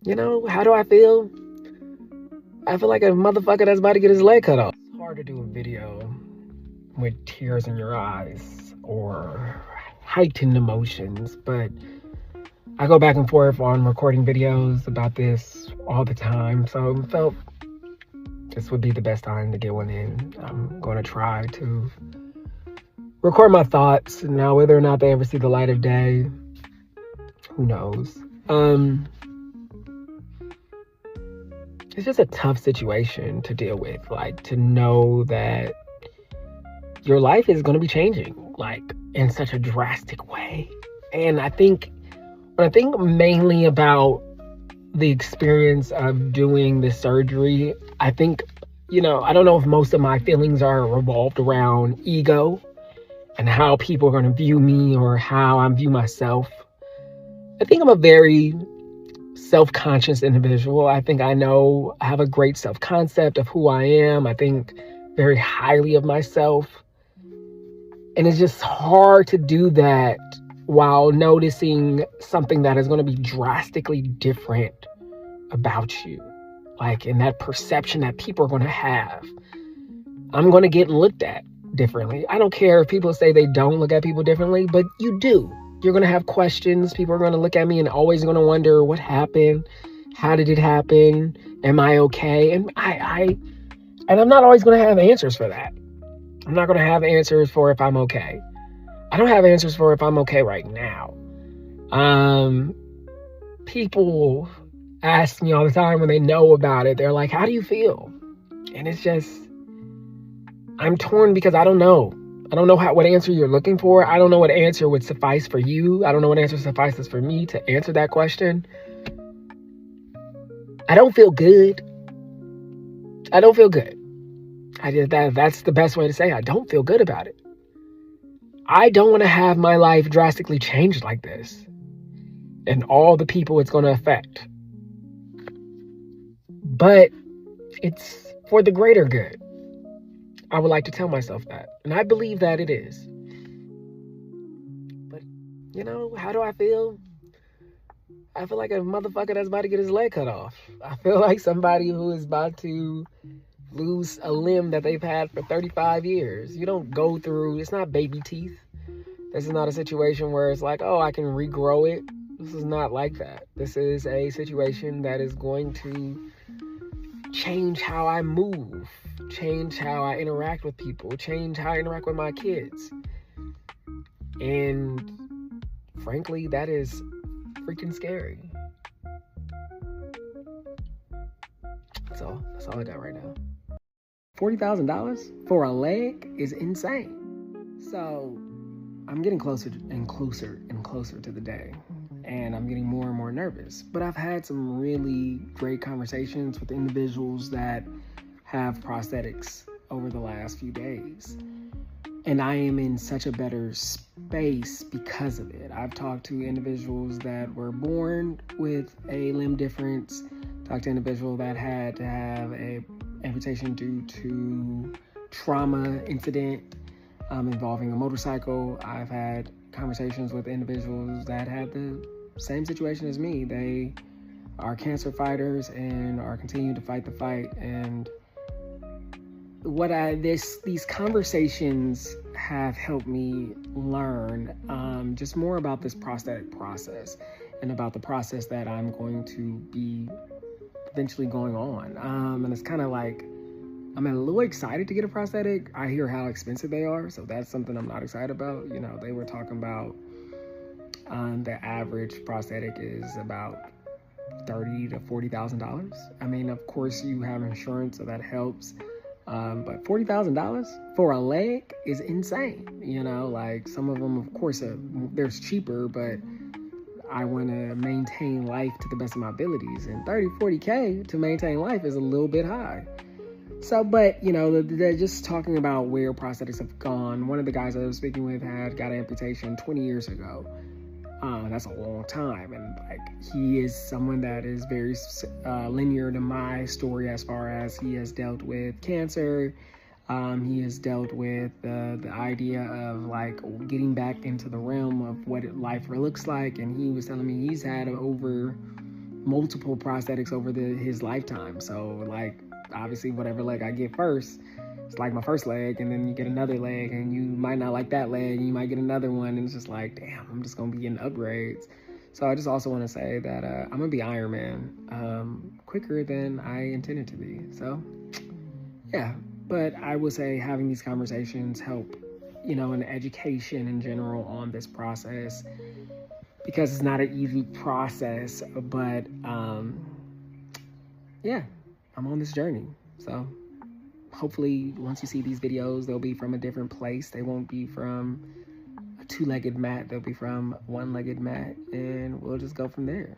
How do I feel? I feel like a motherfucker that's about to get his leg cut off. It's hard to do a video with tears in your eyes or heightened emotions, but I go back and forth on recording videos about this all the time, so I felt this would be the best time to get one in. I'm going to try to record my thoughts. Now, whether or not they ever see the light of day, who knows? It's just a tough situation to deal with. Like, to know that your life is going to be changing, like, in such a drastic way. And when I think mainly about the experience of doing the surgery, I think, I don't know if most of my feelings are revolved around ego and how people are going to view me or how I view myself. I think I'm a very self-conscious individual. I think I have a great self-concept of who I am. I think very highly of myself. And it's just hard to do that while noticing something that is going to be drastically different about you. Like, in that perception that people are going to have. I'm going to get looked at differently. I don't care if people say they don't look at people differently, but you do. You're going to have questions. People are going to look at me and always going to wonder what happened. How did it happen? Am I okay? And I'm not always going to have answers for that. I'm not going to have answers for if I'm okay. I don't have answers for if I'm okay right now. People ask me all the time when they know about it. They're like, how do you feel? And it's just, I'm torn because I don't know. I don't know what answer you're looking for. I don't know what answer would suffice for you. I don't know what answer suffices for me to answer that question. I don't feel good. I don't feel good. That's the best way to say it. I don't feel good about it. I don't want to have my life drastically changed like this. And all the people it's going to affect. But it's for the greater good. I would like to tell myself that. And I believe that it is. But, how do I feel? I feel like a motherfucker that's about to get his leg cut off. I feel like somebody who is about to lose a limb that they've had for 35 years. You don't go through, it's not baby teeth. This is not a situation where it's like, oh, I can regrow it. This is not like that. This is a situation that is going to change how I move, change how I interact with people, change how I interact with my kids. And frankly, that is freaking scary. That's all I got right now. $40,000 for a leg is insane. So I'm getting closer and closer and closer to the day. And I'm getting more and more nervous. But I've had some really great conversations with individuals that have prosthetics over the last few days. And I am in such a better space because of it. I've talked to individuals that were born with a limb difference, talked to an individual that had to have a amputation due to trauma incident involving a motorcycle. I've had conversations with individuals that had the same situation as me. They are cancer fighters and are continuing to fight the fight. And these conversations have helped me learn just more about this prosthetic process and about the process that I'm going to be eventually going on. And it's kind of like, I'm a little excited to get a prosthetic. I hear how expensive they are, so that's something I'm not excited about. They were talking about the average prosthetic is about $30,000 to $40,000. I mean, of course, you have insurance, so that helps. But $40,000 for a leg is insane. Like, some of them, of course, there's cheaper, but I want to maintain life to the best of my abilities. And 30, 40K to maintain life is a little bit high. So, but, they're just talking about where prosthetics have gone. One of the guys I was speaking with got an amputation 20 years ago. That's a long time. And, he is someone that is very linear to my story as far as he has dealt with cancer. He has dealt with the idea of, getting back into the realm of what life looks like. And he was telling me he's had over multiple prosthetics over his lifetime. So like, obviously whatever leg I get first, it's like my first leg, and then you get another leg, and you might not like that leg, and you might get another one, and it's just like, damn, I'm just gonna be getting upgrades. So I just also want to say that I'm gonna be Iron Man quicker than I intended to be. So yeah, but I will say having these conversations help, you know, in education in general on this process, because it's not an easy process, but yeah, I'm on this journey. So hopefully once you see these videos, they'll be from a different place. They won't be from a two-legged mat. They'll be from one-legged mat, and we'll just go from there.